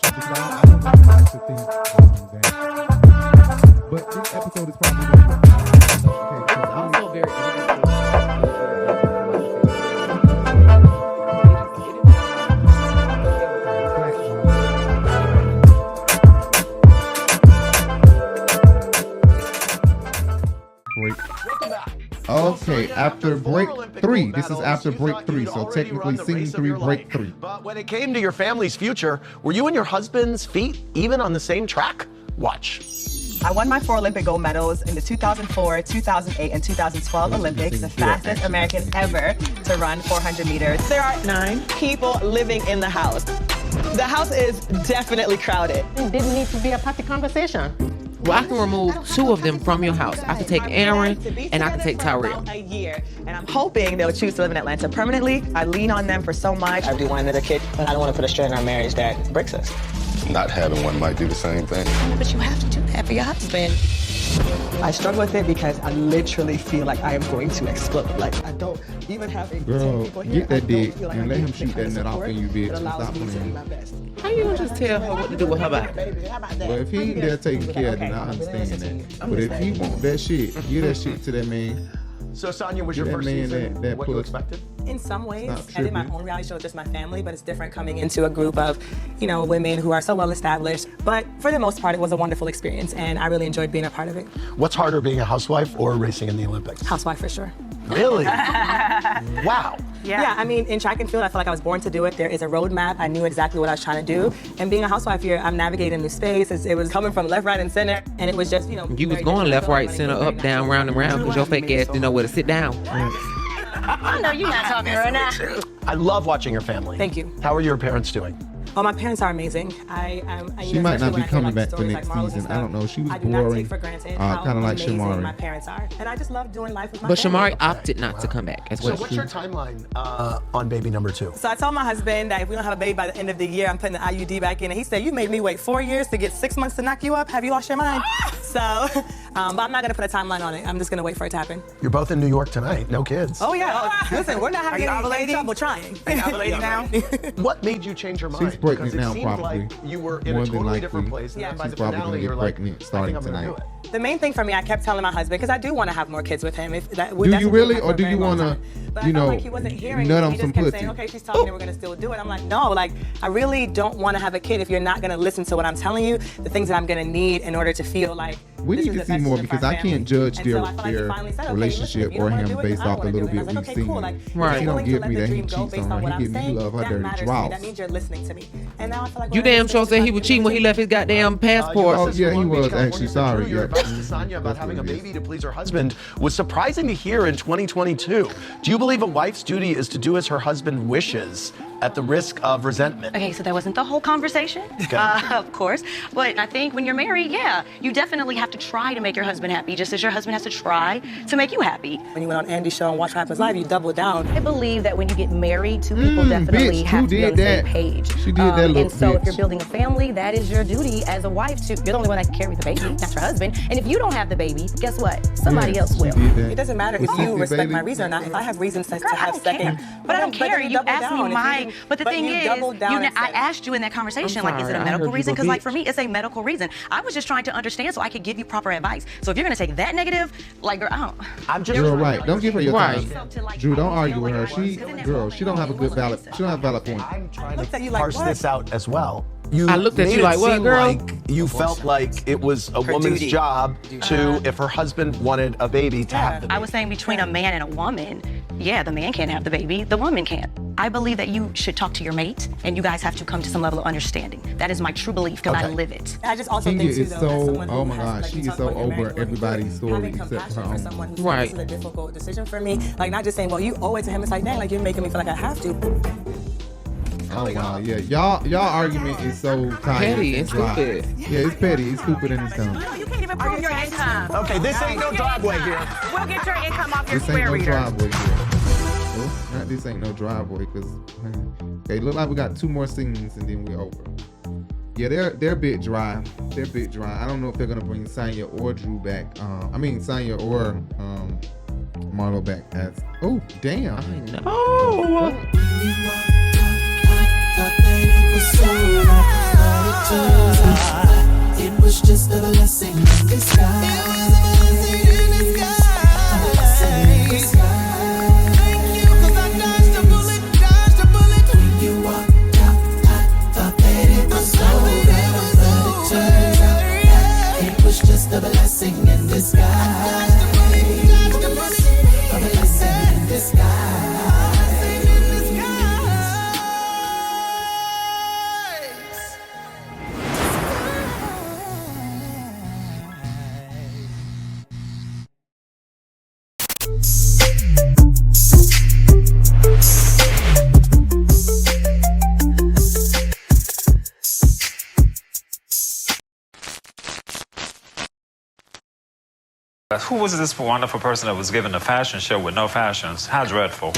Porsha because I don't know how to think that. But this episode is probably okay. It's also very interesting. Okay, after break 3. This is after break 3, so technically scene 3, break 3. But when it came to your family's future, were you and your husband's feet even on the same track? Watch. I won my 4 Olympic gold medals in the 2004, 2008, and 2012 Olympics, the fastest American ever to run 400 meters. There are 9 people living in the house. The house is definitely crowded. It didn't need to be a party conversation. Well, I can remove 2 of them from your house. I can take Aaron and I can take Tyrell. A year, and I'm hoping they'll choose to live in Atlanta permanently. I lean on them for so much. I do want another kid, but I don't want to put a strain on our marriage that breaks us. Not having one might do the same thing. But you have to do that for your husband. I struggle with it because I literally feel like I am going to explode. Like, I don't even have a Girl, people here. get that I don't dick feel like and I let him need shoot that nut off in you, bitch. that And allows stop me to be playing. my best. How you gonna just tell her what to do with her body? Well, if he ain't there taking care of it, then I understand that. But if he want that shit, give that shit to that man. So Sanya, was your That first man season that what you put- expected? In some ways, Not I did my tripping. own reality show with just my family, but it's different coming into a group of, you know, women who are so well established. But for the most part, it was a wonderful experience, and I really enjoyed being a part of it. What's harder, being a housewife or racing in the Olympics? Housewife for sure. Really? Wow. Yeah, I mean, in track and field, I feel like I was born to do it. There is a roadmap. I knew exactly what I was trying to do. And being a housewife here, I'm navigating a new space. It was coming from left, right, and center. And it was just, you know. You was very going different. left, So right, everybody center, was very up, down, natural. round and round, because your fake ass didn't know where to sit down. I know you're not talking right now. I love watching your family. Thank you. How are your parents doing? Oh, my parents are amazing. She might not be coming back for next season. I don't know. She was I do not boring. take for granted Kind of like amazing Shamari. my parents are. And I just love doing life with my But family. Shamari opted not to come back as So well. what's your timeline on baby number 2? So I told my husband that if we don't have a baby by the end of the year, I'm putting the IUD back in. And he said, you made me wait 4 years to get 6 months to knock you up. Have you lost your mind? So, but I'm not going to put a timeline on it. I'm just going to wait for it to happen. You're both in New York tonight. No kids. Oh, yeah. Listen, we're not having any trouble trying. Are you ovulating now? What made you change your mind? She's pregnant Because it now, seemed probably. like you were in More a than totally likely. different place. And Yeah. then by She's the probably finale, gonna you're get like, pregnant I starting think I'm gonna tonight. do it. The main thing for me, I kept telling my husband, because I do want to have more kids with him. Do you really, or do you want to, you know, like he wasn't hearing nut me. on He some just kept pussy? saying, okay, she's talking and we're going to still do it. I'm like, no, like, I really don't want to have a kid if you're not going to listen to what I'm telling you, the things that I'm going to need in order to feel like We this need is to the see best more decision for because our I family. can't judge And so I their felt like he finally said, okay, relationship listen, if you or don't wanna him do it, based then I off don't the wanna little do it. bit And I we've was like, okay, cool. seen. Like, Right. if She you're don't willing to give let me the that he dream go cheats based on on her. what He I'm give me saying, love her that dirty matters to me. draws. That means you're listening to me. And now I feel like You damn sure said he was cheating when he left his goddamn passport. Oh, yeah, he was actually sorry. Your Yeah. advice to Sanya about That's having a what it is. baby to please her husband was surprising to hear in 2022. Do you believe a wife's duty is to do as her husband wishes at the risk of resentment? Okay, so that wasn't the whole conversation, of course. But I think when you're married, yeah, you definitely have to try to make your husband happy, just as your husband has to try to make you happy. when you went on Andy's show and Watch What Happens Live, you doubled down. I believe that when you get married, 2 people definitely bitch, have who to be on did the same that? page. She did that little And so if bitch. you're building a family, that is your duty as a wife to, you're the only one that can carry the baby, that's your husband. And if you don't have the baby, guess what? Somebody Yes, else will. she did that. It doesn't matter With if you Cynthia, respect baby. my reason or not. If I have reasons to Girl, I have don't second, care. But I don't care. then You double asked me down. If my. you- But the thing you is, doubled down and I said- asked you in that conversation, like, is sorry, it a I medical heard you reason? go Because, like, bitch. for me, it's a medical reason. I was just trying to understand so I could give you proper advice. So if you're gonna take that negative, like, girl, I don't. I'm just You're right. Don't give her your Right. time. Drew, don't argue with her. She don't have a good valid. She don't have a valid point. I'm trying looked at to you like, parse what? this out as well. I looked at made you it like, what, seem girl? Like you felt like it was a woman's duty. job to, if her husband wanted a baby, to have the baby. I was saying between a man and a woman, yeah, the man can't have the baby, the woman can't. I believe that you should talk to your mate and you guys have to come to some level of understanding. That is my true belief because I Okay. live it. I just also She think too, is though, so- as someone who oh my has, God, like, she you is talk so about your over marriage, everybody's story having except for compassion her own. for someone who's Right. this is a difficult decision for me. Like, not just saying, well, you owe it to him. It's like, dang, like, you're making me feel like I have to. Oh wow, yeah, y'all argument is so Petty and dry. stupid. Yeah, it's petty, it's stupid, and it's dumb. You can't even prove your income. Okay, this ain't no driveway here. We'll get your income off your This ain't square no reader. driveway here. Oh, not this ain't no driveway, cause okay, look like we got 2 more scenes and then we're over. Yeah, they're a bit dry. They're a bit dry. I don't know if they're gonna bring Sanya or Drew back. Sanya or Marlo back as. Oh damn. I know. Thought that it was so right. Who was this wonderful person that was given a fashion show with no fashions? How dreadful.